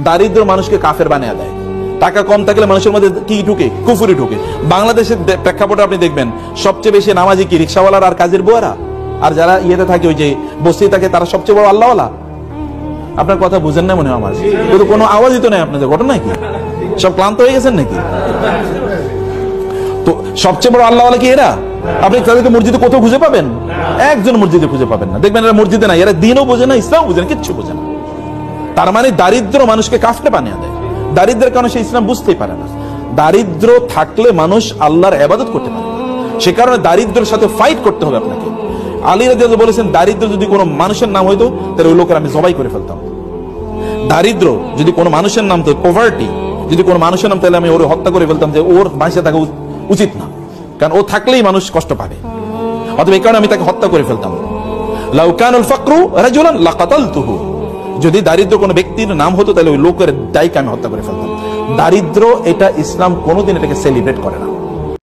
দারিদ্র মানুষকে কাফের বানিয়ে দেয়। টাকা কম থাকলে মানুষের মধ্যে কি ঢুকে? কুফুরি ঢুকে। বাংলাদেশের প্রেক্ষাপটে আপনি দেখবেন সবচেয়ে বেশি নামাজি কি রিক্সাওয়ালার আর কাজের বুয়ারা, আর যারা ইয়েতে থাকে ওই যে বস্তি থাকে তারা সবচেয়ে বড় আল্লাহওয়ালা। আপনার কথা বুঝেন না মনে হয় আমার, কিন্তু কোনো আওয়াজই তো নেই আপনাদের। ঘটনা কি? সব ক্লান্ত হয়ে গেছেন নাকি? তো সবচেয়ে বড় আল্লাহওয়ালা কি এরা? আপনি তাদেরকে মসজিদে কোথাও খুঁজে পাবেন? একজন মসজিদে খুঁজে পাবেন না। দেখবেন এরা মসজিদে না, এরা দিনও বোঝে না, ইসলাম বোঝে না, কিচ্ছু বোঝে না। তার মানে দারিদ্র মানুষকে কাফের বানিয়ে দেয়। দারিদ্রের কারণে সে ইসলাম বুঝতেই পারে না। দারিদ্র থাকলে মানুষ আল্লাহর ইবাদত করতে পারে, সে কারণে দারিদ্রের সাথে ফাইট করতে হবে আপনাকে। আলী রাদিয়াল্লাহু বলেছেন, দারিদ্র যদি কোনো মানুষের নাম হইতো তাহলে ওই লোকের আমি জবাই করে ফেলতাম। দারিদ্র যদি কোনো মানুষের নাম, তো পভার্টি যদি কোনো মানুষের নাম, তাহলে আমি ওর হত্যা করে ফেলতাম, যে ওর বাঁচে থাকা উচিত না, কারণ ও থাকলেই মানুষ কষ্ট পাবে। অতএব এই কারণে আমি তাকে হত্যা করে ফেলতাম। লাউ কানাল ফাকরু রাজুলান লাকাতালতুহু, যদি দারিদ্র কোনো ব্যক্তির নাম হতো তাহলে ওই লোকের দায়কে আমি হত্যা করে ফেলতাম। দারিদ্র এটা ইসলাম কোনোদিন এটাকে সেলিব্রেট করে না।